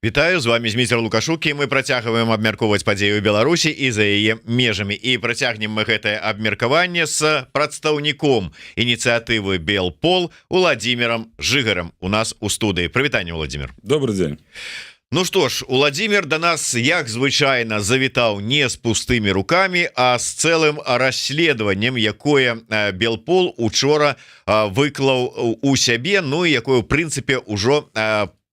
Вітаю, з вами Зміцер Лукашук, і мы працягваем абмяркоўваць падзеі ў Беларусі і за яе межамі. І працягнем мы гэтае абмеркаванне з прадстаўніком ініцыятывы Белпол Уладзімірам Жыгарам у нас у студыі. Прывітанне, Уладзімір. Добрый день. Ну што ж, Уладзімір да нас, як звычайна, завітаў не з пустымі рукамі, а з цэлым расследаваннем, якое Белпол учора выклаў у сябе, ну і якое, ў прынцыпе, ужо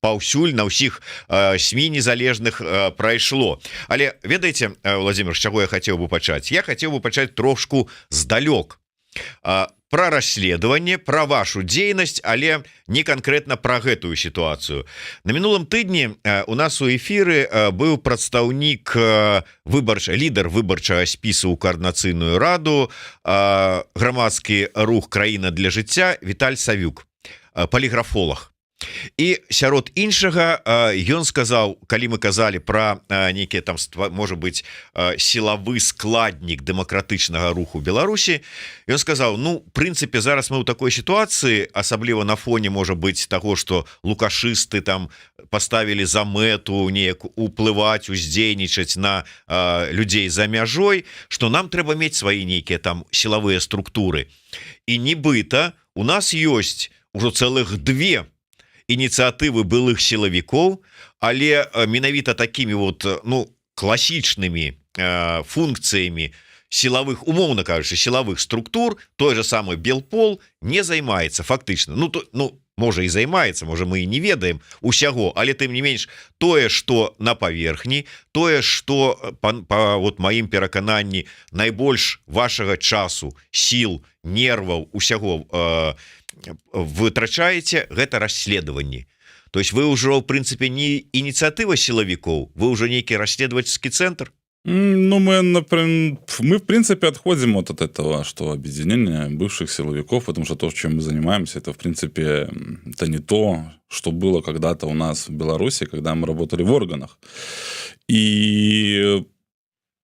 паўсюль на ўсіх СМІ незалежных прайшло. Але ведаеце, Владимир, з чаго я хацеў бы пачаць? Я хацеў бы пачаць трошку здалёк. Пра расследаванне, пра вашу дзейнасць, але не канкрэтна пра гэтую сітуацыю. На мінулым тыдні у нас у эфіры быў прадстаўнік лідар выбарчага спісу ў каардынацыйную раду, грамадскі рух «Краіна для жыцця» Віталь Савюк, паліграфолог. І сярод іншага ён сказаў, калі мы казалі пра нейкія там, можа быць, сілавы складнік дэмакратычнага руху Беларусі, ён сказаў, ну, в прынцыпе, зараз мы ў такой сітуацыі, асабліва на фоне, можа быць, таго, што лукашысты там паставілі за мэту неяк уплываць, уздзейнічаць на людзей за мяжой, што нам трэба мець свае нейкія там сілавыя структуры. І нібыта у нас ёсць ужо цэлых две ініцыятывы былых сілавікоў, але менавіта такімі вот, ну, класічнымі функцыямі сілавых, умоўна кажучы, сілавых структур той же самы Белпол не займаецца фактычна. Ну, можа і займаецца, можа мы і не ведаем усяго, але тым не менш тое, што на паверхні, тое, што па вот маім перакананні найбольш вашага часу, сіл, нерваў, усяго вытрачаеце, гэта расследаванні. То есть вы ўжо, в прынцыпе, не ініцыятыва сілавікоў, вы ўжо нейкі расследовательский центр? Ну, мы, в принципе, отходим вот от этого, что объединение бывших силовиков, потому что то, чем мы занимаемся, это, в принципе, это не то, что было когда-то у нас в Беларуси, когда мы работали в органах. И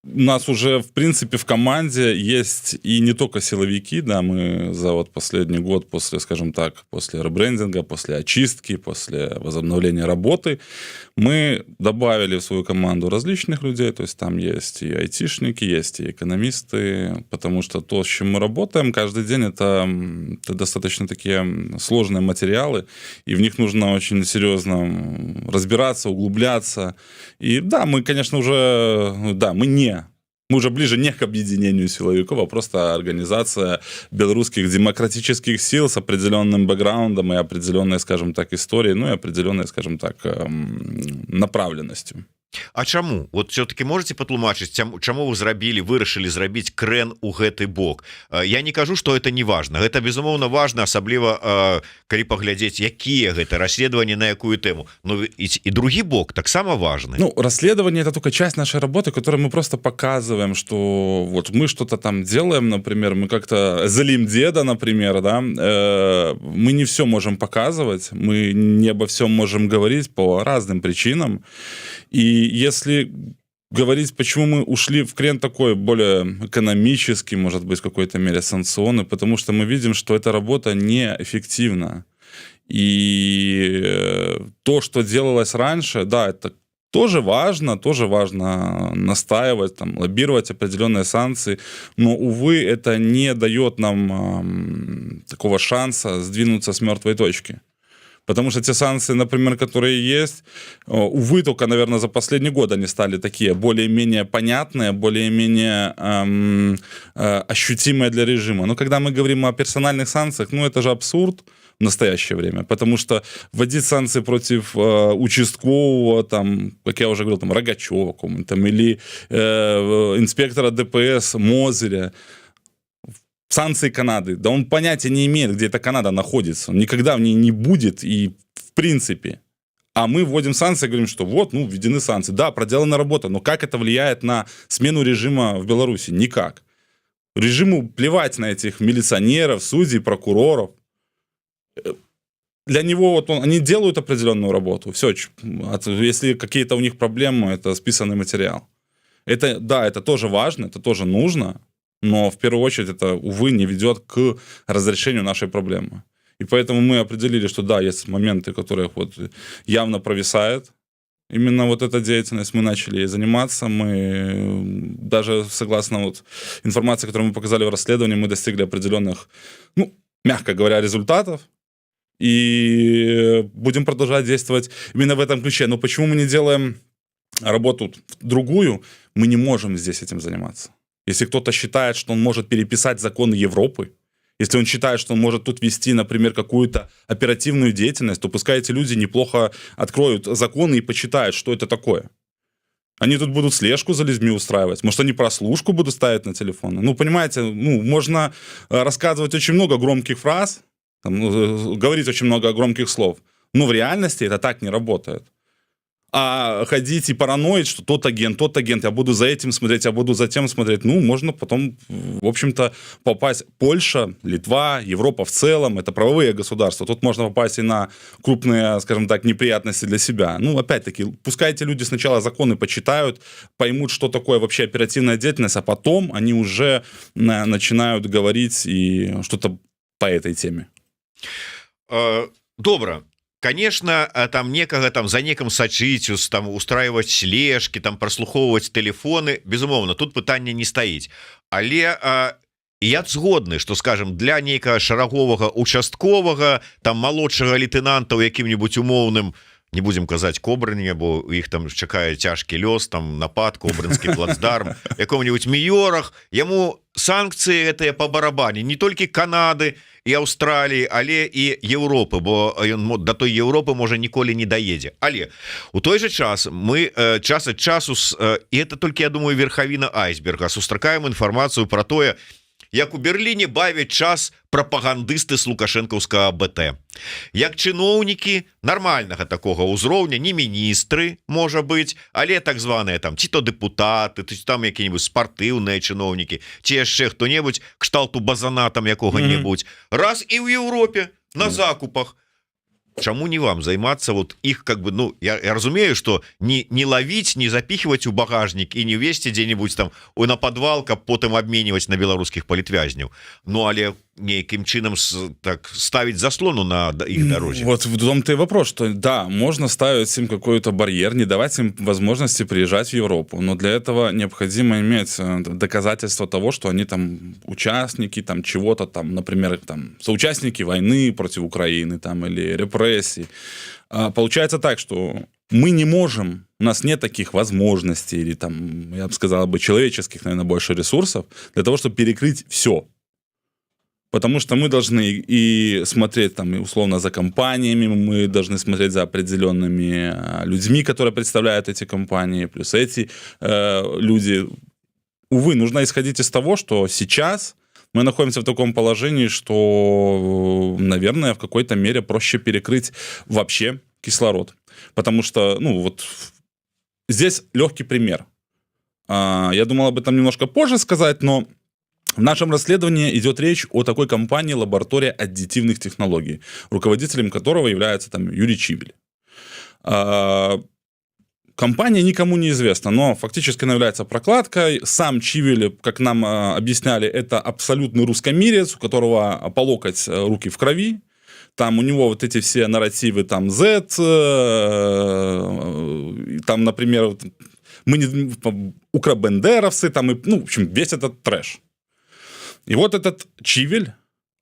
у нас уже, в принципе, в команде есть и не только силовики, да, мы за вот последний год после, скажем так, после ребрендинга, после очистки, после возобновления работы, мы добавили в свою команду различных людей, то есть там есть и айтишники, есть и экономисты, потому что то, с чем мы работаем каждый день, это достаточно такие сложные материалы, и в них нужно очень серьезно разбираться, углубляться. И да, мы, конечно, мы уже ближе не к объединению силовиков, а просто организация белорусских демократических сил с определенным бэкграундом и определенной, скажем так, историей, ну и определенной, скажем так, направленностью. А чаму? Вот все-таки можете патлумачыць, чаму вы вырашылі зрабіць крэн у гэты бок? Я не кажу, что это не важно. Гэта, безумоўна, важно, асабліва, калі паглядзець, якія гэта расследаванні на якую тему. Ну, и другі бок таксама важны. Ну, расследование — это только часть нашей работы, которой мы просто показываем, что вот мы что-то там делаем, например, мы как-то залим деда, например, да, мы не все можем показывать, мы не обо всем можем говорить по разным причинам. И если говорить, почему мы ушли в крен такой более экономический, может быть, в какой-то мере санкционный, потому что мы видим, что эта работа неэффективна. И то, что делалось раньше, да, это тоже важно настаивать, там, лоббировать определенные санкции, но, увы, это не дает нам такого шанса сдвинуться с мертвой точки. Потому что те санкции, например, которые есть, увы, только, наверное, за последний год они стали такие более-менее понятные, более-менее ощутимые для режима. Но когда мы говорим о персональных санкциях, ну, это же абсурд в настоящее время, потому что вводить санкции против участкового, там, как я уже говорил, там, Рогачева там, или инспектора ДПС Мозыря, санкции Канады, да он понятия не имеет, где эта Канада находится. Он никогда в ней не будет и в принципе. А мы вводим санкции и говорим, что вот, ну, введены санкции. Да, проделана работа, но как это влияет на смену режима в Беларуси? Никак. Режиму плевать на этих милиционеров, судей, прокуроров. Для него вот они делают определенную работу. Все, если какие-то у них проблемы, это списанный материал. Это, да, это тоже важно, это тоже нужно, но в первую очередь это, увы, не ведет к разрешению нашей проблемы. И поэтому мы определили, что да, есть моменты, которые вот явно провисают, Именно вот эта деятельность, мы начали ей заниматься. Мы даже, согласно вот информации, которую мы показали в расследовании, мы достигли определенных, ну, мягко говоря, результатов. И будем продолжать действовать именно в этом ключе. Но почему мы не делаем работу другую? Мы не можем здесь этим заниматься. Если кто-то считает, что он может переписать законы Европы, если он считает, что он может тут вести, например, какую-то оперативную деятельность, то пускай эти люди неплохо откроют законы и почитают, что это такое. Они тут будут слежку за людьми устраивать. Может, они прослушку будут ставить на телефоны. Ну, понимаете, можно рассказывать очень много громких фраз, говорить очень много громких слов, но в реальности это так не работает. А ходить и параноить, что тот агент, я буду за этим смотреть, я буду за тем смотреть, можно потом, в общем-то, попасть. Польша, Литва, Европа в целом, это правовые государства. Тут можно попасть и на крупные, скажем так, неприятности для себя. Опять-таки, пускай эти люди сначала законы почитают, поймут, что такое вообще оперативная деятельность, а потом они уже начинают говорить и что-то по этой теме. Добра. Конечно, там некага там за некам сачыць, там устраивать слежки, там прослухоўваць телефоны, безумоўно, тут пытанне не стаіць. Але я згодны, что, скажем, для нейкага шараговага участковага, там малодшага лейтенанта ў якім-нибудь умоўным, не будем казаць Кобрыне, бо у іх там чакае цяжкі лёс, там напад, Кобрынскі плацдарм, якому-нибудь Міёрах, яму санкцыі гэтыя по барабане, не толькі Канады і Аўстраліі, але і Еўропы, бо ён да той Еўропы можа ніколі не даедзе. Але у той же час мы час ад часу, і это толькі, я думаю, верхавіна айсберга, сустракаем інфармацыю про тое, як у Берліне бавяць час прапагандысты з лукашэнкаўскага БТ. Як чыноўнікі нармальнага такога ўзроўня, не міністры, можа быць, але так званыя там ці то дэпутаты, ці там якія-небудзь спартыўныя чыноўнікі, ці яшчэ хто-небудзь кшталту базана там якога-небудзь. Раз і ў Еўропе на закупах. Чаму не вам займацца вот іх я разумею, что не ловіць, не запихивать у багажнік і не весці дзе-нибудь там на подвал, каб потым обменивать на беларускіх палітвязняў. Але нейкім чынам так ставить заслону на их дороге. Вот в том-то и вопрос, что да, можно ставить им какой-то барьер, не давать им возможности приезжать в Европу, но для этого необходимо иметь доказательства того, что они там участники там чего-то там, например, там соучастники войны против Украины там или репрессий. Получается так, что мы не можем, у нас нет таких возможностей или там, я бы сказал, человеческих, наверное, больше ресурсов для того, чтобы перекрыть все. Потому что мы должны и смотреть там, условно, за компаниями, мы должны смотреть за определенными людьми, которые представляют эти компании, плюс эти люди. Увы, нужно исходить из того, что сейчас мы находимся в таком положении, что, наверное, в какой-то мере проще перекрыть вообще кислород. Потому что, здесь легкий пример. Я думал об этом немножко позже сказать, но в нашем расследовании идет речь о такой компании «Лаборатория аддитивных технологий», руководителем которого является там Юрий Чивиль. Компания никому не известна, но фактически она является прокладкой. Сам Чивиль, как нам объясняли, это абсолютный русскомирец, у которого по локоть руки в крови. Там у него вот эти все нарративы, там Z, там, например, укробендеровцы, там, в общем, весь этот трэш. И вот этот Чивиль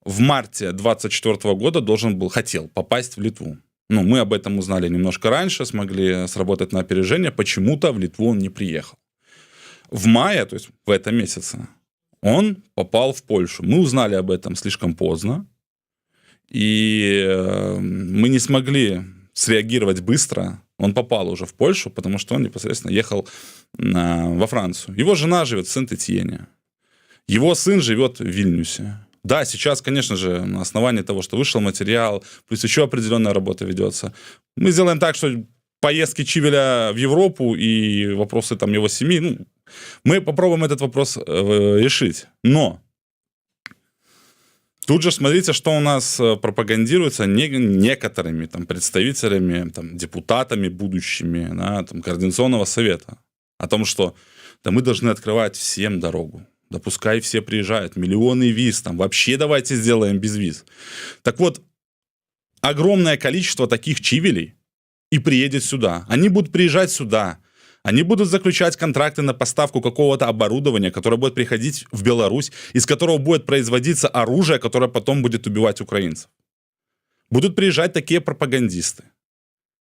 в марте 24 года хотел попасть в Литву. Мы об этом узнали немножко раньше, смогли сработать на опережение. Почему-то в Литву он не приехал. В мае, то есть в этом месяце, он попал в Польшу. Мы узнали об этом слишком поздно. И мы не смогли среагировать быстро. Он попал уже в Польшу, потому что он непосредственно ехал во Францию. Его жена живет в Сент-Этьене. Его сын живет в Вильнюсе. Да, сейчас, конечно же, на основании того, что вышел материал, плюс еще определенная работа ведется, мы сделаем так, что поездки Чивиля в Европу и вопросы там его семьи, мы попробуем этот вопрос решить. Но тут же смотрите, что у нас пропагандируется некоторыми там представителями, там, депутатами будущими, там, Координационного совета. О том, что мы должны открывать всем дорогу. Да пускай все приезжают, миллионы виз, там вообще давайте сделаем без виз. Так вот, огромное количество таких Чивилей и приедет сюда. Они будут приезжать сюда. Они будут заключать контракты на поставку какого-то оборудования, которое будет приходить в Беларусь, из которого будет производиться оружие, которое потом будет убивать украинцев. Будут приезжать такие пропагандисты.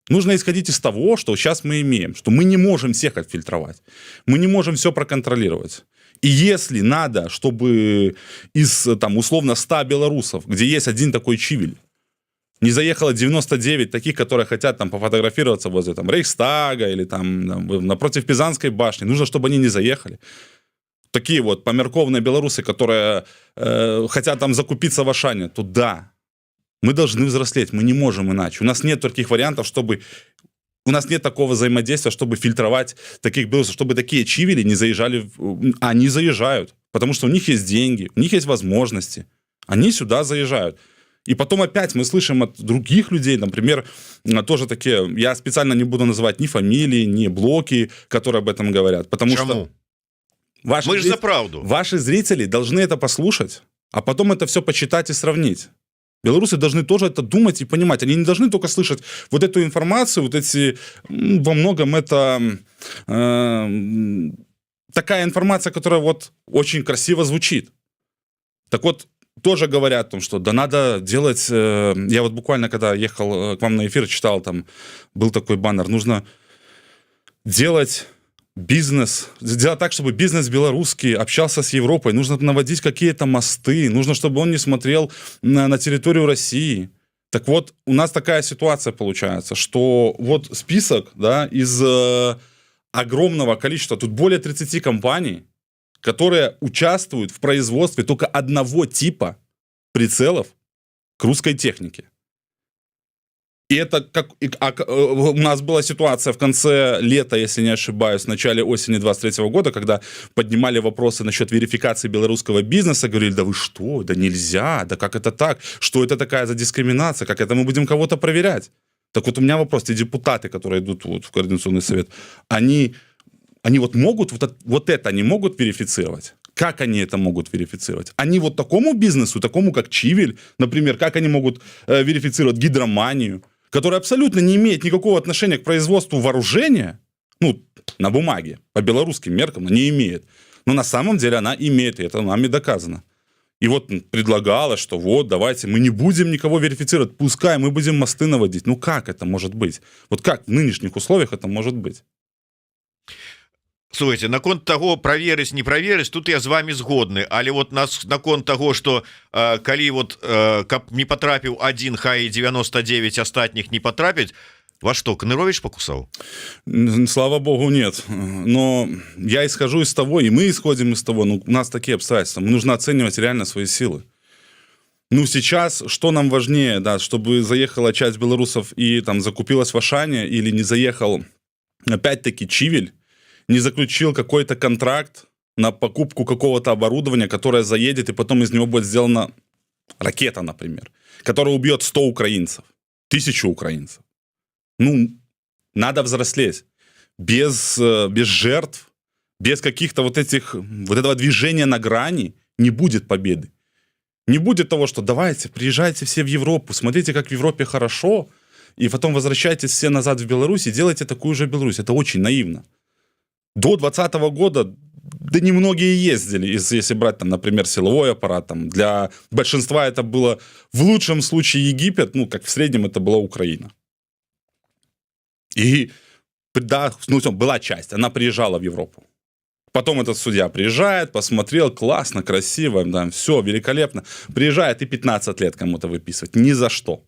Нужно исходить из того, что сейчас мы имеем, что мы не можем всех отфильтровать, мы не можем все проконтролировать. И если надо, чтобы из, там, условно, 100 белорусов, где есть один такой Чивиль, не заехало 99 таких, которые хотят там пофотографироваться возле там Рейхстага или там напротив Пизанской башни, нужно, чтобы они не заехали. Такие вот померковные белорусы, которые хотят там закупиться в Ашане, то да, мы должны взрослеть, мы не можем иначе. У нас нет таких вариантов, чтобы... У нас нет такого взаимодействия, чтобы фильтровать таких белорусов, чтобы такие Чивили не заезжали. Они заезжают, потому что у них есть деньги, у них есть возможности. Они сюда заезжают. И потом опять мы слышим от других людей, например, тоже такие, я специально не буду называть ни фамилии, ни блоки, которые об этом говорят, потому Чему? что Мы же за правду. ваши зрители должны это послушать, а потом это все почитать и сравнить. Белорусы должны тоже это думать и понимать. Они не должны только слышать вот эту информацию, вот эти, во многом это такая информация, которая вот очень красиво звучит. Так вот, тоже говорят о том, что да надо делать... Я вот буквально, когда ехал к вам на эфир, читал, там был такой баннер, нужно делать бизнес, сделать так, чтобы бизнес белорусский общался с Европой, нужно наводить какие-то мосты, нужно, чтобы он не смотрел на территорию России. Так вот, у нас такая ситуация получается, что вот список, да, из огромного количества, тут более 30 компаний, которые участвуют в производстве только одного типа прицелов к русской технике. И это у нас была ситуация в конце лета, если не ошибаюсь, в начале осени 23 года, когда поднимали вопросы насчет верификации белорусского бизнеса, говорили, да вы что, да нельзя, да как это так, что это такая за дискриминация, как это мы будем кого-то проверять. Так вот у меня вопрос, те депутаты, которые идут вот в Координационный совет, они вот могут, вот это они могут верифицировать? Как они это могут верифицировать? Они вот такому бизнесу, такому как Чивиль, например, как они могут верифицировать гидроманию, которая абсолютно не имеет никакого отношения к производству вооружения, ну, на бумаге, по белорусским меркам, она не имеет. Но на самом деле она имеет, и это нами доказано. И вот предлагала, что вот, давайте, мы не будем никого верифицировать, пускай мы будем мосты наводить. Ну, как это может быть? Вот как в нынешних условиях это может быть? Слухайте, наконт таго праверыць не праверыць, тут я з вами згодны, але вот наконт таго, што калі вот каб не патрапіў один, хай 99 астатніх не патрапіць, во что, Канырович покусал? Слава богу, нет. Но я исхожу из того, и мы исходим из того, ну, у нас такие обстоятельства, нужно оценивать реально свои силы. Ну, сейчас, что нам важнее, да, чтобы заехала часть белорусов и там закупилась в Ашане, или не заехал, опять-таки, Чивиль, не заключил какой-то контракт на покупку какого-то оборудования, которое заедет, и потом из него будет сделана ракета, например, которая убьет 100 украинцев, 1000 украинцев. Ну, надо взрослеть. Без жертв, без каких-то вот этого движения на грани не будет победы. Не будет того, что давайте, приезжайте все в Европу, смотрите, как в Европе хорошо, и потом возвращайтесь все назад в Беларусь и делайте такую же Беларусь. Это очень наивно. До 2020 года, да немногие ездили, если брать, там, например, силовой аппарат. Там, для большинства это было в лучшем случае Египет, ну, как в среднем это была Украина. И, да, ну, была часть, она приезжала в Европу. Потом этот судья приезжает, посмотрел, классно, красиво, да, все, великолепно. Приезжает и 15 лет кому-то выписывать. Ни за что.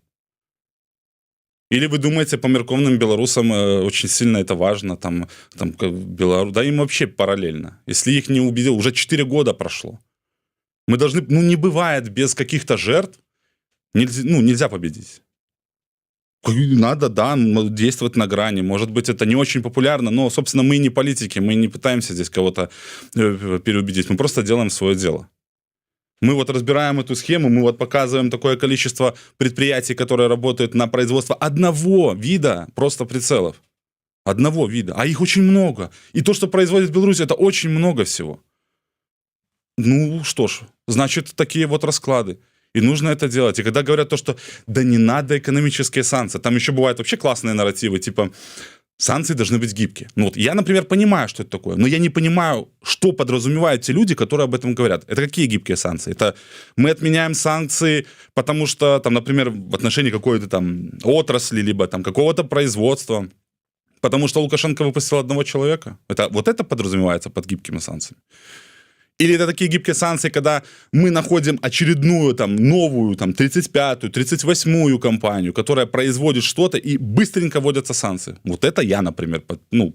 Или вы думаете, по мерковным белорусам очень сильно это важно, там да им вообще параллельно. Если их не убедил, уже 4 года прошло. Мы должны, ну не бывает без каких-то жертв, нельзя победить. Надо, да, действовать на грани. Может быть, это не очень популярно, но, собственно, мы не политики, мы не пытаемся здесь кого-то переубедить, мы просто делаем свое дело. Мы вот разбираем эту схему, мы вот показываем такое количество предприятий, которые работают на производство одного вида просто прицелов. Одного вида. А их очень много. И то, что производит Беларусь, это очень много всего. Ну, что ж, значит, такие вот расклады. И нужно это делать. И когда говорят то, что да не надо экономические санкции, там еще бывают вообще классные нарративы, типа санкции должны быть гибкие. Ну вот я, например, понимаю, что это такое, но я не понимаю, что подразумевают те люди, которые об этом говорят. Это какие гибкие санкции? Это мы отменяем санкции, потому что, там, например, в отношении какой-то там отрасли, либо там какого-то производства, потому что Лукашенко выпустил одного человека. Вот это подразумевается под гибкими санкциями. Или это такие гибкие санкции, когда мы находим очередную, там, новую, там, 35-ю, 38-ю компанию, которая производит что-то, и быстренько вводятся санкции. Вот это я, например,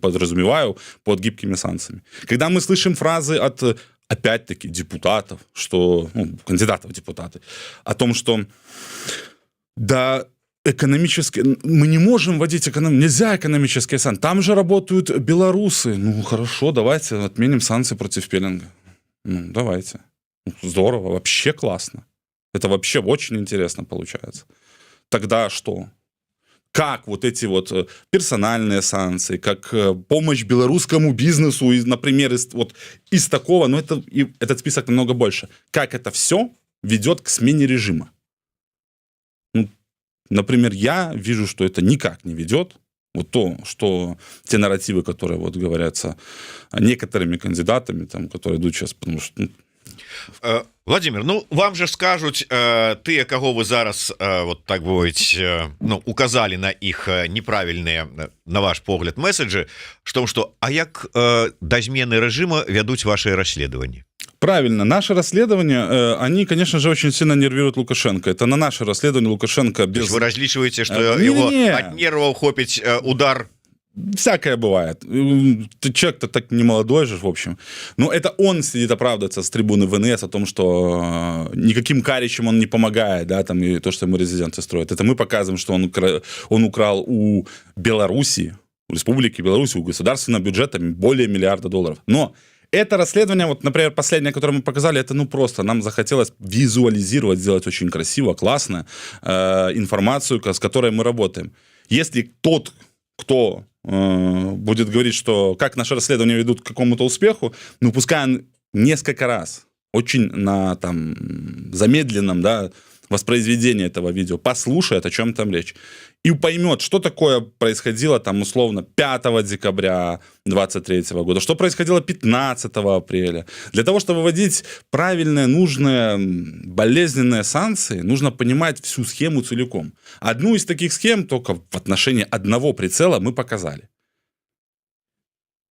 подразумеваю под гибкими санкциями. Когда мы слышим фразы от, опять-таки, депутатов, что, кандидатов в депутаты, о том, что да, мы не можем вводить нельзя экономические санкции. Там же работают белорусы. Ну, хорошо, давайте отменим санкции против пилинга. Ну, давайте. Здорово, вообще классно. Это вообще очень интересно получается. Тогда что? Как вот эти вот персональные санкции, как помощь белорусскому бизнесу, например, из такого, но этот список намного больше. Как это все ведет к смене режима? Ну, например, я вижу, что это никак не ведет. Вот те нарративы, которые вот говорятся некоторыми кандидатами, там, которые идут сейчас, потому что... Владимир, вам же скажуць тыя, каго вы зараз вот так говорить, указали на іх неправільныя, на ваш погляд, месседжи, что а як да змены режима вядуць ваши расследаванні? Правильно. Наши расследования, они, конечно же, очень сильно нервируют Лукашенко. Это на наше расследование Лукашенко без... Вы различиваете, что его от нервов хопить удар? Всякое бывает. Человек-то так не молодой же, в общем. Но это он сидит оправдываться с трибуны ВНС о том, что никаким каричем он не помогает, да, там, и то, что ему резиденты строят. Это мы показываем, что он украл у Беларуси, у Республики Беларусь, у государственного бюджета более $1 миллиарда. Но это расследование, вот, например, последнее, которое мы показали, это просто нам захотелось визуализировать, сделать очень красиво, классно информацию, с которой мы работаем. Если тот, кто будет говорить, что как наше расследование ведут к какому-то успеху, пускай он несколько раз, очень на замедленном, да, воспроизведении этого видео, послушает, о чем там речь, и поймет, что такое происходило условно 5 декабря 2023 года, что происходило 15 апреля. Для того, чтобы вводить правильные, нужные, болезненные санкции, нужно понимать всю схему целиком. Одну из таких схем только в отношении одного прицела мы показали.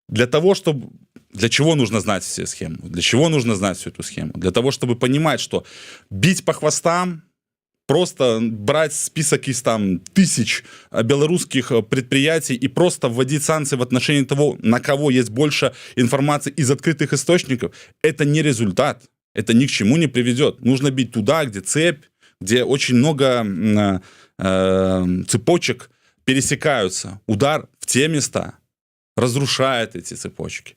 Для чего нужно знать все схемы? Для чего нужно знать всю эту схему? Для того, чтобы понимать, что бить по хвостам, просто брать список из тысяч белорусских предприятий и просто вводить санкции в отношении того, на кого есть больше информации из открытых источников, это не результат. Это ни к чему не приведет. Нужно бить туда, где цепь, где очень много цепочек пересекаются. Удар в те места разрушает эти цепочки.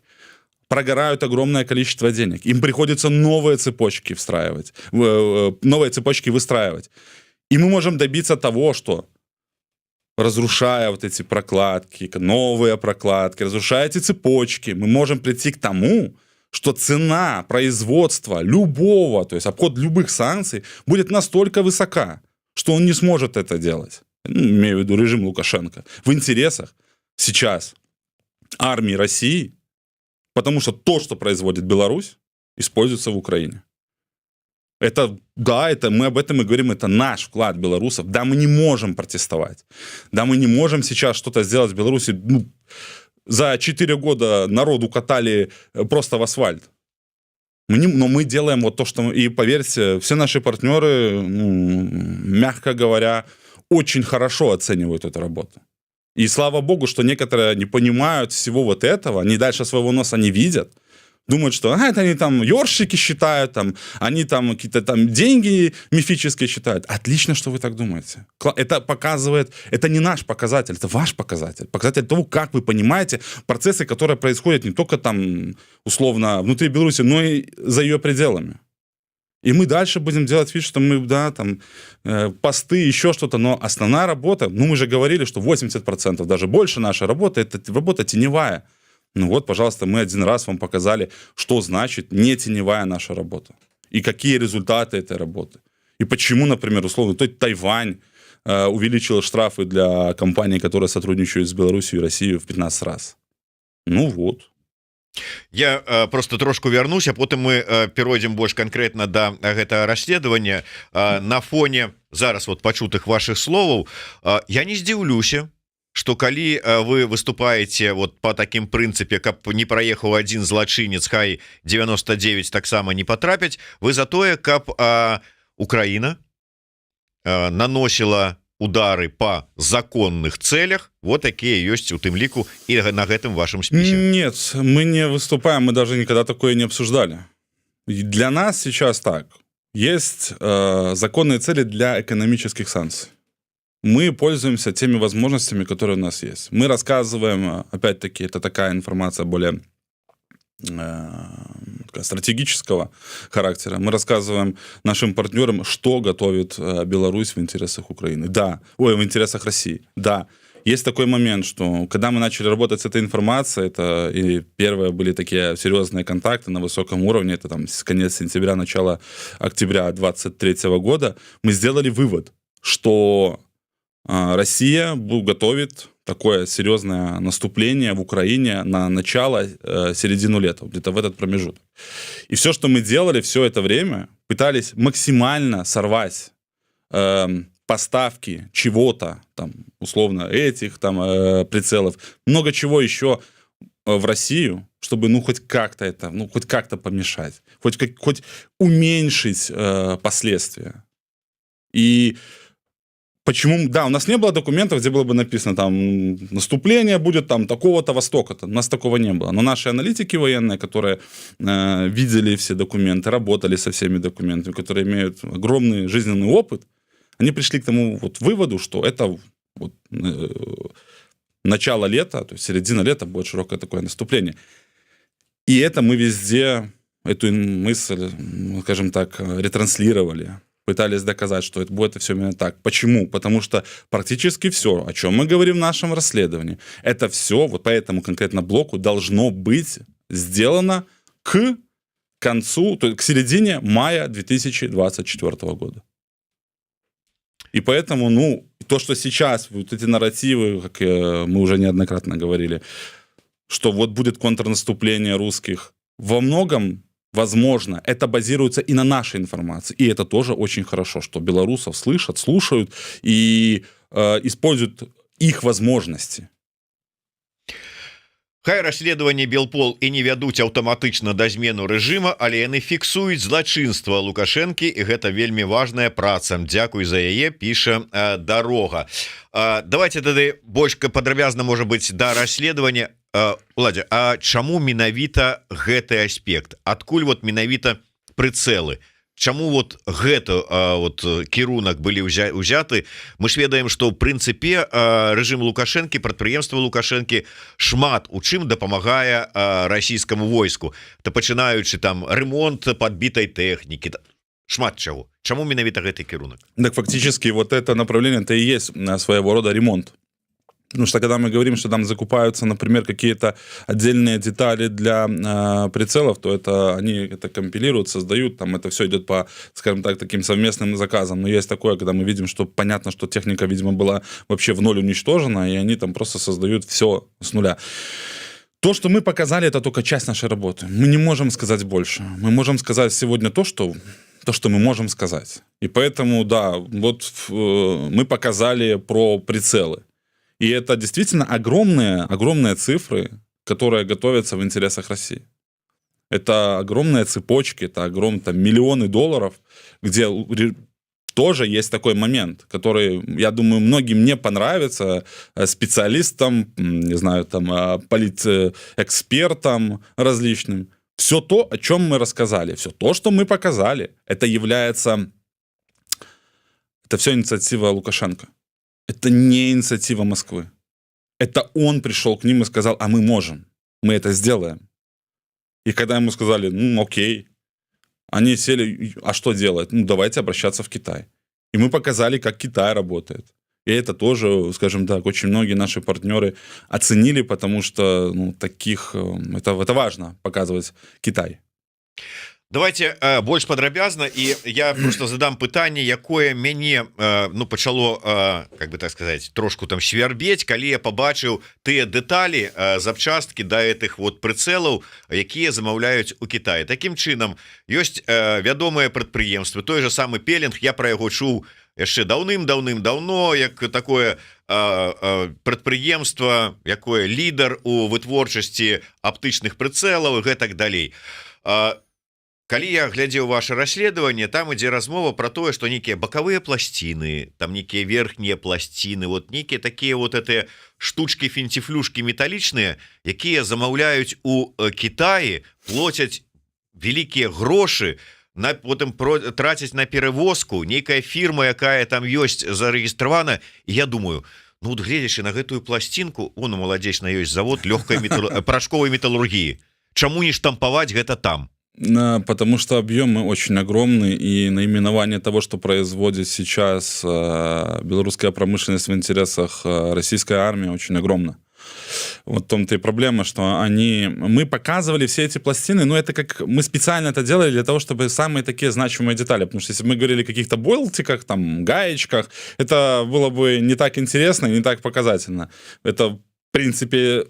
Прогорают огромное количество денег. Им приходится новые цепочки выстраивать. И мы можем добиться того, что, разрушая вот эти прокладки, новые прокладки, разрушая эти цепочки, мы можем прийти к тому, что цена производства любого, то есть обход любых санкций, будет настолько высока, что он не сможет это делать. Имею в виду режим Лукашенко. В интересах сейчас армии России, потому что то, что производит Беларусь, используется в Украине. Мы об этом и говорим, это наш вклад белорусов. Да, мы не можем протестовать. Да, мы не можем сейчас что-то сделать в Беларуси. За 4 года народу катали просто в асфальт. Но мы делаем вот то, что... И поверьте, все наши партнеры, мягко говоря, очень хорошо оценивают эту работу. И слава богу, что некоторые не понимают всего вот этого, они дальше своего носа не видят, думают, что это они ёршики считают, они какие-то деньги мифические считают. Отлично, что вы так думаете. Это показывает, это не наш показатель, это ваш показатель. Показатель того, как вы понимаете процессы, которые происходят не только условно внутри Беларуси, но и за ее пределами. И мы дальше будем делать вид, что мы, посты, еще что-то, но основная работа, мы же говорили, что 80%, даже больше нашей работы, это работа теневая. Пожалуйста, мы один раз вам показали, что значит не теневая наша работа. И какие результаты этой работы. И почему, например, условно, Тайвань увеличил штрафы для компаний, которые сотрудничают с Беларусью и Россией в 15 раз. Ну вот. Я просто трошку вярнусь, а потым мы перайдзем больш канкрэтна да гэтага расследавання. На фоне зараз вот пачутых ваших словаў я не здзіўлюся, что калі вы выступаете вот по таким прынцыпе, каб не праехаў один злачынец, хай 99 таксама не потрапяць, вы за тое, каб Украина наносила удары по законных целях, вот такие есть у тым ліку и на гэтым вашем списе. Нет, мы не выступаем, мы даже никогда такое не обсуждали. Для нас сейчас так. Есть законные цели для экономических санкций. Мы пользуемся теми возможностями, которые у нас есть. Мы рассказываем, опять-таки, это такая информация более стратегического характера. Мы рассказываем нашим партнерам, что готовит Беларусь в интересах Украины. Да. В интересах России. Да. Есть такой момент, что когда мы начали работать с этой информацией, это и первые были такие серьезные контакты на высоком уровне, это там конец сентября, начало октября 2023 года, мы сделали вывод, что Россия готовит такое серьезное наступление в Украине на начало, середину лета, где-то в этот промежуток. И все, что мы делали все это время, пытались максимально сорвать поставки чего-то, там, условно, этих там прицелов, много чего еще в Россию, чтобы, ну, хоть как-то это, ну, хоть как-то помешать, хоть уменьшить последствия. И почему? Да, у нас не было документов, где было бы написано, там, наступление будет там такого-то востока-то. У нас такого не было. Но наши аналитики военные, которые видели все документы, работали со всеми документами, которые имеют огромный жизненный опыт, они пришли к тому вот выводу, что это вот, начало лета, то есть середина лета будет широкое такое наступление. И это мы везде, эту мысль, скажем так, ретранслировали. Пытались доказать, что это будет все именно так. Почему? Потому что практически все, о чем мы говорим в нашем расследовании, это все, вот по этому конкретно блоку должно быть сделано к концу, то есть к середине мая 2024 года. И поэтому, ну, то, что сейчас, вот эти нарративы, как мы уже неоднократно говорили, что вот будет контрнаступление русских, во многом, возможно, это базируется и на нашей информации. И это тоже очень хорошо, что белорусов слышат, слушают и используют их возможности. Хай расследаванне Белпол і не вядуць аўтаматычна да змену рэжыма, але яны фіксуюць злачынства Лукашэнкі, і гэта вельмі важная праца. Дзякуй за яе, піша Дарога. Давайте тады больш падрабязна, можа быць, да расследавання. Уладзя, а чаму менавіта гэты аспект? Адкуль вот менавіта прыцэлы? Чаму вот гэта вот кірунак былі ўзяты? Мы ж ведаем, што ў прынцыпе рэжым Лукашэнкі, прадпрыемства Лукашэнкі шмат у чым дапамагае расійскаму войску, то пачынаючы там ремонт подбітай тэхнікі, шмат чаго. Чаму менавіта гэты кірунак? Так фактически вот это направление это и есть своего рода ремонт. Потому что когда мы говорим, что там закупаются, например, какие-то отдельные детали для прицелов, то это они это компилируют, создают, там это все идет по, скажем так, таким совместным заказам. Но есть такое, когда мы видим, что понятно, что техника, видимо, была вообще в ноль уничтожена, и они там просто создают все с нуля. То, что мы показали, это только часть нашей работы. Мы не можем сказать больше. Мы можем сказать сегодня то, что мы можем сказать. И поэтому, да, вот мы показали про прицелы. И это действительно огромные цифры, которые готовятся в интересах России. Это огромные цепочки, это огромные там, миллионы долларов, где тоже есть такой момент, который, я думаю, многим не понравится, специалистам, не знаю, там, политэкспертам различным. Все то, о чем мы рассказали, все то, что мы показали, это все инициатива Лукашенко. Это не инициатива Москвы. Это он пришел к ним и сказал, а мы можем, мы это сделаем. И когда ему сказали, ну окей, они сели, а что делать? Ну давайте обращаться в Китай. И мы показали, как Китай работает. И это тоже, скажем так, очень многие наши партнеры оценили, потому что это важно, показывать Китай. Давайте больш падрабязна, і я просто задам пытанне, якое мяне ну пачало как бы так сказать трошку там свярбець, калі я побачыў тыя дэталі запчасткі да гэтых вот прыцэлаў, якія замаўляюць у Китаі. Такім чынам ёсць вядомыя прадпрыемствы, той же самы Пелінг, я пра яго чуў яшчэ даўным-даўным-даўно, як такое прадпрыемства, якое лідар у вытворчасці аптычных прыцэлаў і гэтак далей. Калі я глядзеў ваше расследаванне, там ідзе размова про тое, што нейкія бакавыя пласціны, там нейкія верхнія пласціны, вот нейкія такія вот этыя штучкі, фінціфлюшкі металічныя, якія замаўляюць у Китаі, плоцяць вялікія грошы, потым трацяць на перавозку, нейкая фірма, якая там ёсць зарэгістравана, і я думаю, ну вот гледзячы на гэтую пласцінку, у маладзечна ёсць завод лёгкай парашковай металлургіі. Чаму не штампаваць гэта там? Потому что объемы очень огромные, и наименование того, что производит сейчас белорусская промышленность в интересах российской армии, очень огромно. Вот в том-то и проблема, что мы показывали все эти пластины, но это как мы специально это делали для того, чтобы самые такие значимые детали, потому что если бы мы говорили о каких-то болтиках, там, гаечках, это было бы не так интересно и не так показательно. Это, в принципе,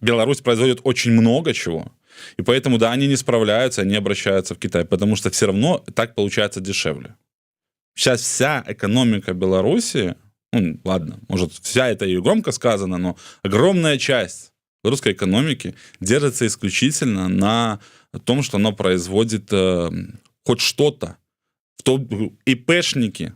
Беларусь производит очень много чего. И поэтому, да, они не справляются, они обращаются в Китай, потому что все равно так получается дешевле. Сейчас вся экономика Беларуси, ну, ладно, может, вся это и громко сказано, но огромная часть белорусской экономики держится исключительно на том, что она производит хоть что-то. ИПшники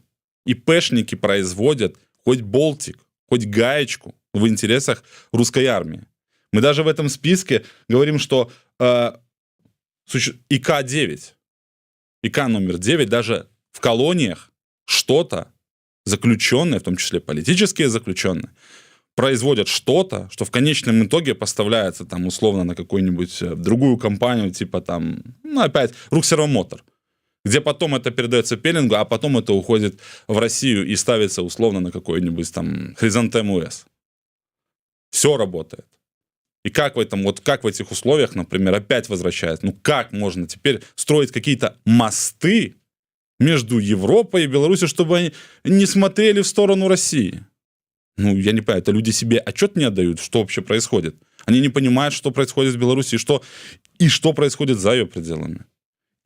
производят хоть болтик, хоть гаечку в интересах русской армии. Мы даже в этом списке говорим, что ИК-9, ИК номер 9, даже в колониях что-то заключенные, в том числе политические заключенные, производят что-то, что в конечном итоге поставляется там условно на какую-нибудь другую компанию, типа там, ну опять, Руксервомотор, где потом это передается Пелингу, а потом это уходит в Россию и ставится условно на какой-нибудь там Хризантем УС. Все работает. И как в этих условиях, например, опять возвращается? Ну как можно теперь строить какие-то мосты между Европой и Беларусью, чтобы они не смотрели в сторону России? Ну, я не понимаю, это люди себе отчет не отдают, что вообще происходит. Они не понимают, что происходит в Беларуси и что происходит за ее пределами.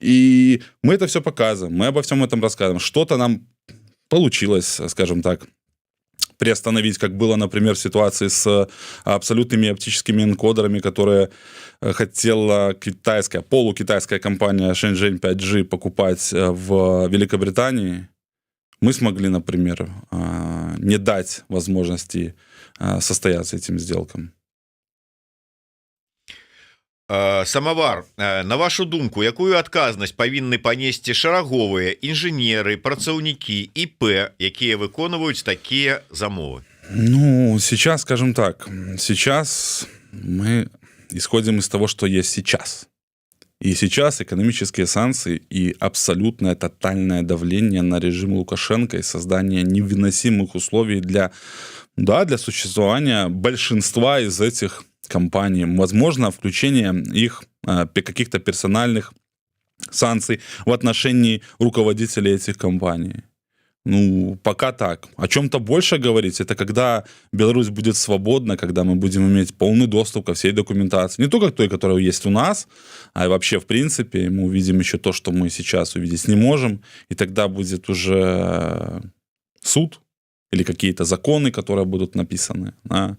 И мы это все показываем, мы обо всем этом рассказываем. Что-то нам получилось, скажем так, приостановить, как было, например, в ситуации с абсолютными оптическими энкодерами, которые хотела полукитайская компания Shenzhen 5G покупать в Великобритании. Мы смогли, например, не дать возможности состояться этим сделкам. Самавар, на вашу думку, якую адказнасць павінны панесці шараговыя інжынеры, працаўнікі ІП, якія выконваюць такія замовы? Ну, сейчас, скажем так, сейчас мы исходим из того, что есть сейчас. И сейчас экономические санкции и абсолютное тотальное давление на режим Лукашенко и создание невыносимых условий для существования большинства из этих компаний. Возможно, включение их каких-то персональных санкций в отношении руководителей этих компаний. Ну, пока так. О чем-то больше говорить, это когда Беларусь будет свободна, когда мы будем иметь полный доступ ко всей документации. Не только к той, которая есть у нас, а вообще, в принципе, мы увидим еще то, что мы сейчас увидеть не можем, и тогда будет уже суд или какие-то законы, которые будут написаны. Да?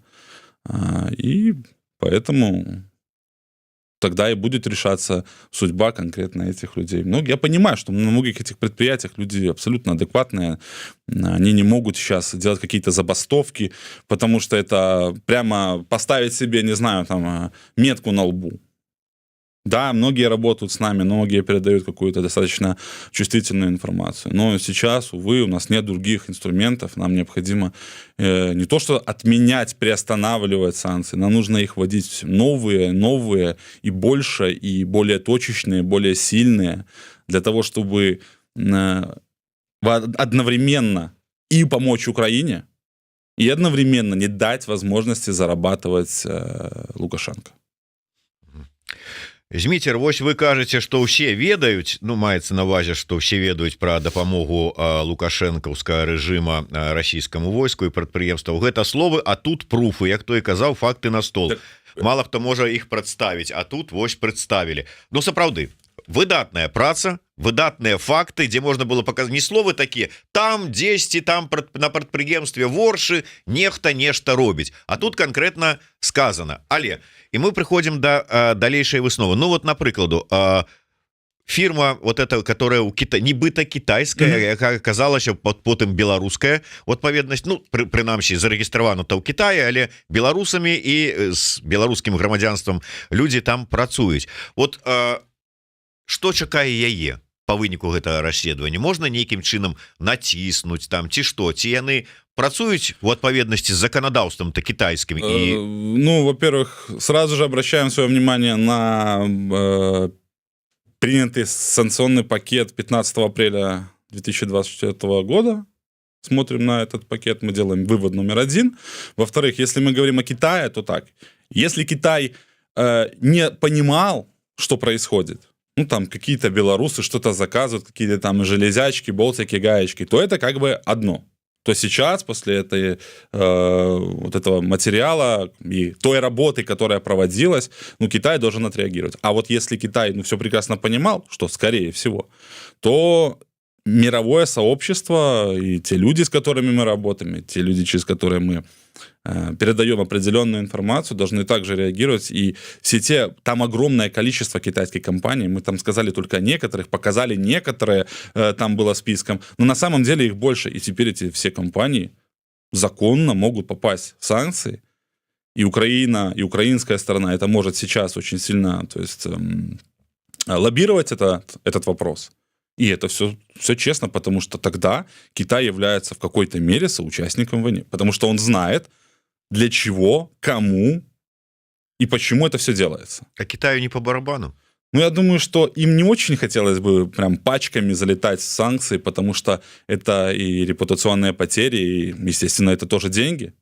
И поэтому тогда и будет решаться судьба конкретно этих людей. Я понимаю, что на многих этих предприятиях люди абсолютно адекватные, они не могут сейчас делать какие-то забастовки, потому что это прямо поставить себе, не знаю, там, метку на лбу. Да, многие работают с нами, многие передают какую-то достаточно чувствительную информацию. Но сейчас, увы, у нас нет других инструментов. Нам необходимо не то что отменять, приостанавливать санкции, нам нужно их вводить новые и больше, и более точечные, более сильные, для того, чтобы одновременно и помочь Украине, и одновременно не дать возможности зарабатывать Лукашенко. Зміцер, вось вы кажаце, што ўсе ведаюць, ну маецца на ўвазе, што ўсе ведаюць пра дапамогу лукашэнкаўскага рэжыма расійскаму войску і прадпрыемстваў. Гэта словы, а тут пруфы, як той казаў, факты на стол. Мала хто можа іх прадставіць, а тут вось прадставілі. Ну сапраўды, выдатная праца, выдатныя факты, дзе можна было паказаць не словы такія, там дзесьці там на прадпрыемстве воршы нехта нешта робіць, а тут канкрэтна сказано. Але і мы прыходзім да далейшай высновы. Ну вот, напрыкладу, фирма вот эта, которая у нібыта китайская, якая аказалася потым беларуская, адпаведнасць, ну прынамсі зарэгістравана-то ў Кітаі, але беларусамі і з беларускім грамадзянствам людзі там працуюць. Вот што чакае яе по выніку гэтага расследавання? Можна нейкім чынам націснуць там ці што, ці яны працуюць у адпаведнасці з законодаўством-то китайскім? И... Ну, во-первых, сразу же обращаем свое внимание на принятый санкционный пакет 15 апреля 2024 года. Смотрим на этот пакет, мы делаем вывод номер 1. Во-вторых, если мы говорим о Китае, то так. Если Китай не понимал, что происходит, ну, там какие-то белорусы что-то заказывают, какие-то там железячки, болтики, гаечки, то это как бы одно. То сейчас, после вот этого материала и той работы, которая проводилась, ну, Китай должен отреагировать. А вот если Китай, ну, все прекрасно понимал, что скорее всего, то мировое сообщество и те люди, с которыми мы работаем, и те люди, через которые мы передаем определенную информацию, должны также реагировать. И все те, там огромное количество китайских компаний, мы там сказали только некоторых, показали некоторые, там было списком, но на самом деле их больше. И теперь эти все компании законно могут попасть в санкции. И Украина, и украинская сторона это может сейчас очень сильно, то есть, лоббировать этот вопрос. И это все честно, потому что тогда Китай является в какой-то мере соучастником войны. Потому что он знает, для чего, кому и почему это все делается. А Китаю не по барабану? Ну, я думаю, что им не очень хотелось бы прям пачками залетать в санкции, потому что это и репутационные потери, и, естественно, это тоже деньги.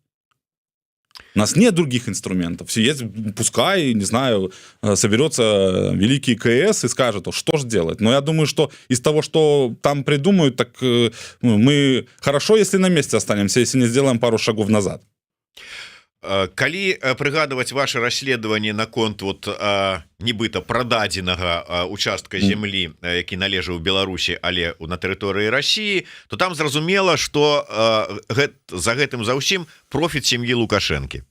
У нас нет других инструментов. Все есть, пускай, не знаю, соберется великий КС и скажет, что же делать. Но я думаю, что из того, что там придумают, так мы хорошо, если на месте останемся, если не сделаем пару шагов назад. Калі прыгадваць ваше расследаванне наконт вот нібыта прададзенага участка зямлі, які належаў Беларусі, але на тэрыторыі Расіі, то там зразумела, што за гэтым за ўсім профіт сям'і Лукашэнкі.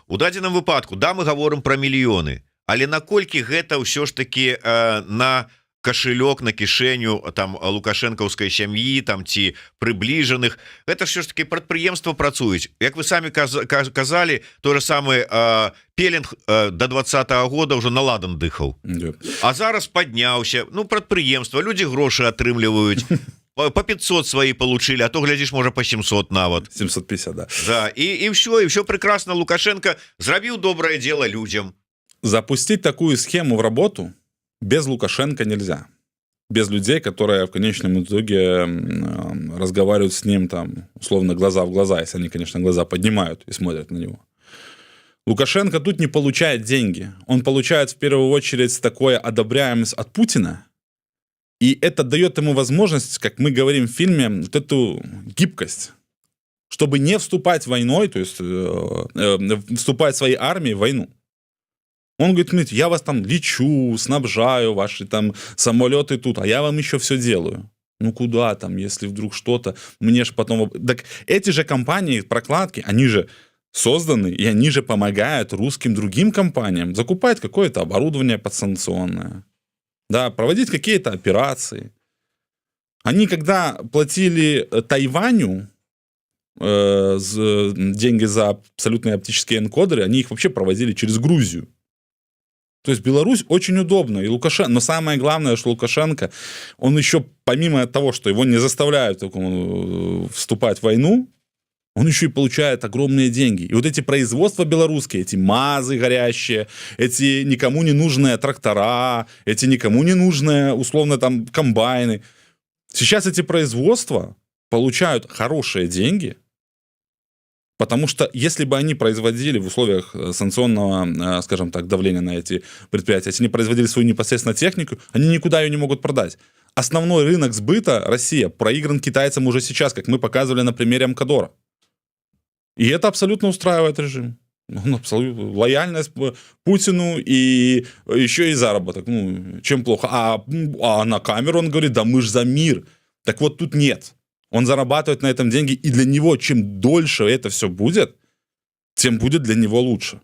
У дадзеным выпадку, да, мы гаворым пра мільёны, але наколькі гэта ўсё ж такі на кошелек, на кішэню там лукашэнкаўскай сям'і там ці прыбліжаных, гэта ж таки прадпрыемства працуюць. Як вы самі казалі, той же самы Пеленг до 20-го года уже наладан дыхаў. А зараз падняўся, ну, прадпрыемства, людзі грошы атрымліваюць, по 500 свои получили, а то, глядишь, может, по 700 нават. 750, да. Да, и все прекрасно. Лукашенко зрабіў доброе дело людям. Запустить такую схему в работу без Лукашенко нельзя. Без людей, которые в конечном итоге разговаривают с ним там, условно, глаза в глаза, если они, конечно, глаза поднимают и смотрят на него. Лукашенко тут не получает деньги. Он получает в первую очередь такое одобряемость от Путина, и это дает ему возможность, как мы говорим в фильме, вот эту гибкость, чтобы не вступать войной, то есть вступать своей армией в войну. Он говорит, смотрите, я вас там лечу, снабжаю, ваши там самолеты тут, а я вам еще все делаю. Ну куда там, если вдруг что-то, мне же потом... Так эти же компании, прокладки, они же созданы, и они же помогают русским другим компаниям закупать какое-то оборудование подсанкционное, да, проводить какие-то операции. Они когда платили Тайваню деньги за абсолютные оптические энкодеры, они их вообще проводили через Грузию. То есть Беларусь очень удобно. И Лукашенко, но самое главное, что Лукашенко, он еще, помимо того, что его не заставляют вступать в войну, он еще и получает огромные деньги. И вот эти производства белорусские, эти МАЗы горящие, эти никому не нужные трактора, эти никому не нужные, условно, там, комбайны. Сейчас эти производства получают хорошие деньги, Потому что если бы они производили в условиях санкционного, скажем так, давления на эти предприятия, если они производили свою непосредственно технику, они никуда ее не могут продать. Основной рынок сбыта, Россия, проигран китайцам уже сейчас, как мы показывали на примере Амкадора. И это абсолютно устраивает режим. Он абсолютно лояльность Путину и еще и заработок. Ну, чем плохо? А на камеру он говорит, да мы ж за мир. Так вот тут нет. Он зарабатывает на этом деньги, и для него чем дольше это все будет, тем будет для него лучше.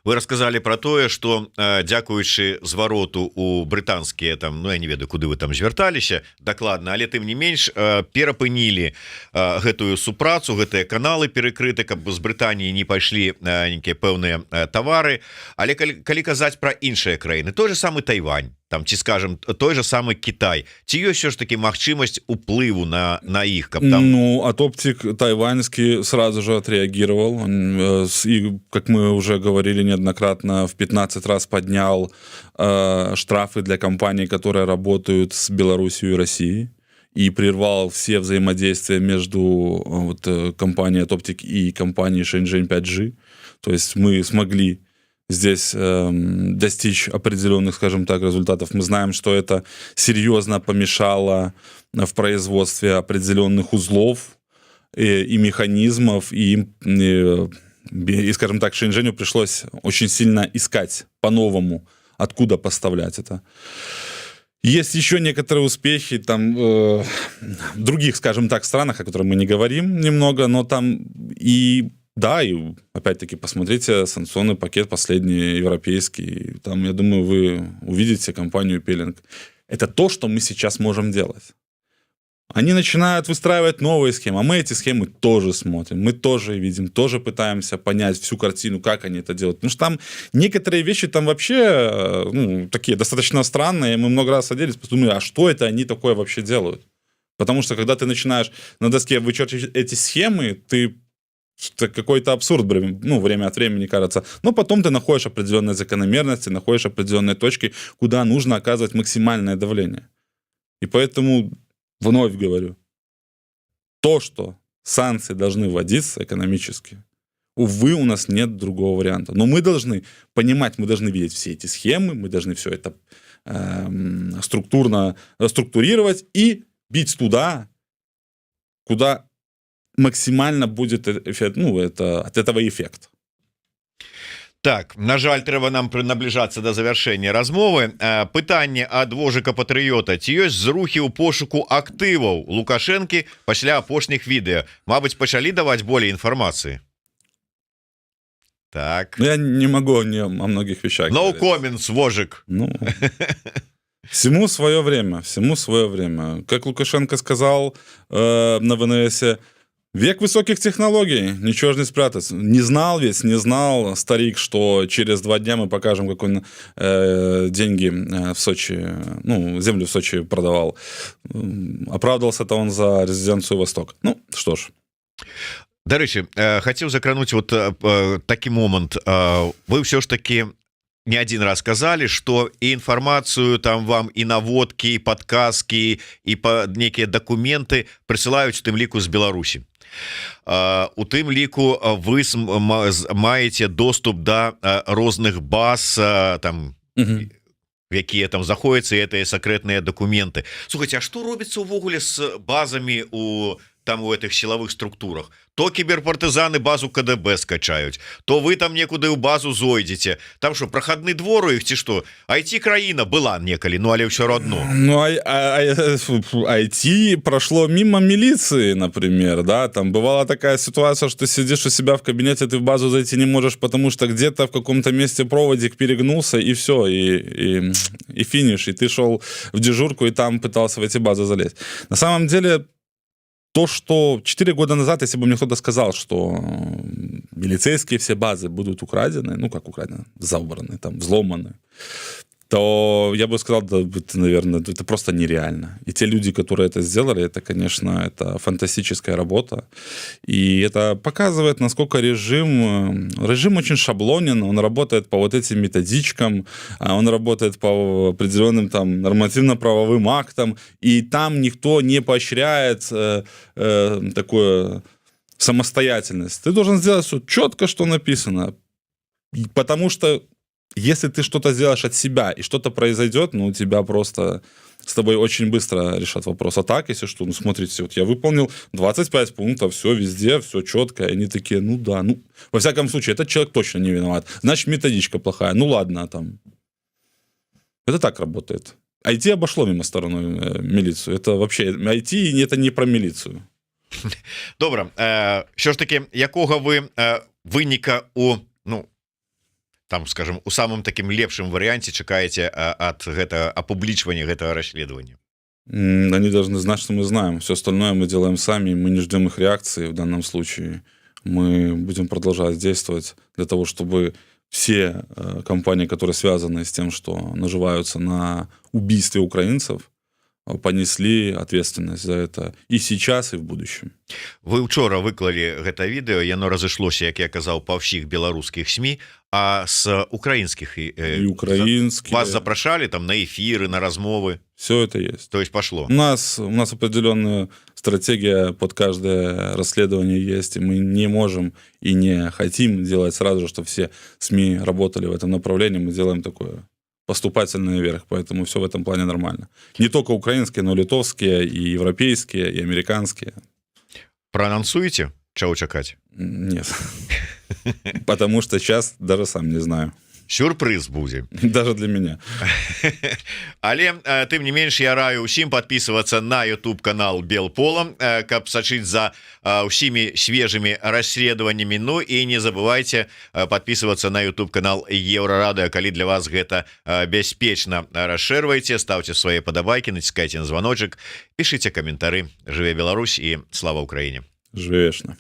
Вы рассказали про тое, что дзякуючы звароту у брытанскія там, ну я не ведаю, куды вы там звярталіся дакладна, але тым не менш перапынілі гэтую супрацу, гэтыя каналы перекрыты, каб з Брытаніі не пайшлі нейкія пэўныя тавары. Але калі казаць пра іншыя краіны, той же самы Тайвань, там, ці скажем, той же самый Китай, ці ёсць все ж таки магчымасць уплыву на іх, каб там... Ну, Оптик тайваньский сразу же отреагировал, и, как мы уже говорили неоднократно, в 15 раз поднял штрафы для компаний, которые работают с Белоруссией и Россией, и прервал все взаимодействия между компанией Оптик и компанией Shenzhen 5G. То есть мы смогли здесь достичь определенных, скажем так, результатов. Мы знаем, что это серьезно помешало в производстве определенных узлов и механизмов, и, скажем так, Шэньчжэню пришлось очень сильно искать по-новому, откуда поставлять это. Есть еще некоторые успехи там в других, скажем так, странах, о которых мы не говорим немного, но там и... Да, и опять-таки посмотрите санкционный пакет последний европейский. Там, я думаю, вы увидите компанию Пелинг. Это то, что мы сейчас можем делать. Они начинают выстраивать новые схемы, а мы эти схемы тоже смотрим, мы тоже видим, тоже пытаемся понять всю картину, как они это делают. Потому что там некоторые вещи там вообще такие достаточно странные. Мы много раз садились, подумали, а что это они такое вообще делают? Потому что когда ты начинаешь на доске вычерчивать эти схемы, ты... Это какой-то абсурд, время от времени кажется. Но потом ты находишь определенные закономерности, находишь определенные точки, куда нужно оказывать максимальное давление. И поэтому, вновь говорю, то, что санкции должны вводиться экономически, увы, у нас нет другого варианта. Но мы должны понимать, мы должны видеть все эти схемы, мы должны все это структурировать и бить туда, куда максимально будет от этого эффект. Так, на жаль, трэба нам набліжацца да завяршэння размовы. Пытанне ад Вожыка Патрыёта: ці ёсць зрухі ў пошуку актываў Лукашэнкі пасля апошніх відэа? Мабыць, пачалі даваць болей інфармацыі. Так. Я не могу о многих вещах. No comments, Вожик. Всему свое время, всему свое время. Как Лукашенко сказал на ВНС, век высоких технологий, ничего же не спрятаться. Не знал старик, что через 2 дня мы покажем, как он деньги в Сочи, землю в Сочи продавал. Оправдывался-то он за резиденцию Восток. Что ж. Дарэчы, хацеў закрануць такі момант. Вы ўсё ж таки не один раз сказали, что и информацию там вам, и наводки, и подсказки, и некие документы присылают в тым ліку з Беларусі. У тым ліку вы маеце доступ до розных баз там, якія там заходятся, и это секретные документы. Слухайте, а что робится увогуле с базами у этих силовых структурах? То кіберпартызаны базу КДБ скачаюць, то вы там некуды ў базу зойдзеце. Там что, прохадны двор у іх ці што? IT-краіна была некалі, але ўсё родно. IT прошло мимо милиции, например, да, там бывала такая ситуация, что сидишь у себя в кабинете, ты в базу зайти не можешь, потому что где-то в каком-то месте проводик перегнулся, и все, и финиш, и ты шел в дежурку, и там пытался в эти базы залезть. На самом деле, то, что 4 года назад, если бы мне кто-то сказал, что милицейские все базы будут украдены, как украдены, забраны, там, взломаны, то я бы сказал, да, это, наверное, это просто нереально. И те люди, которые это сделали, это, конечно, это фантастическая работа. И это показывает, насколько режим очень шаблонен, он работает по вот этим методичкам, он работает по определенным там нормативно-правовым актам, и там никто не поощряет такое самостоятельность. Ты должен сделать все четко, что написано. Потому что если ты что-то сделаешь от себя, и что-то произойдет, ну, у тебя просто с тобой очень быстро решат вопрос. А так, если что, ну, смотрите, вот я выполнил 25 пунктов, все везде, все четко. И они такие, ну да, ну, во всяком случае, этот человек точно не виноват. Значит, методичка плохая. Ну ладно, там. Это так работает. IT обошло мимо стороной милицию. Это вообще, IT это не про милицию. Добра, що ж таки, якога ви выніка у, ну, там, скажем, у самым таким лепшым варианте чакаеце от гэтага опубличивания гэтага расследования? Они должны знать, что мы знаем. Все остальное мы делаем сами, мы не ждем их реакции в данном случае. Мы будем продолжать действовать для того, чтобы все компании, которые связаны с тем, что наживаются на убийстве украинцев, понесли ответственность за это и сейчас, и в будущем. Вы учора выклалі гэта відэо, яно разышлося, як я казаў, па ўсіх беларускіх СМІ, а з украінскіх и украинские. вас запрашалі там на эфиры, на размовы? Все это есть. То есть пошло? У нас определенная стратегия под каждое расследование есть, и мы не можем и не хотим делать сразу, чтобы все СМИ работали в этом направлении. Мы делаем такое поступательный вверх, поэтому все в этом плане нормально. Не только украинские, но и литовские, и европейские, и американские. Проанонсуеце, чаго чакаць? Нет. Потому что сейчас даже сам не знаю. Сюрприз будзе. Даже для меня. Але тым не менш, я раю ўсім подписываться на YouTube канал Белпола, каб сачыць за ўсімі свежымі расследаваннямі. Ну і не забывайте подписываться на YouTube канал Еврорадио, калі для вас гэта бяспечна. Расширвайте, ставьте свои падабайкі, націскайте на звоночек, пишите комментары. Жыве Беларусь і слава Украине. Жыве вечна.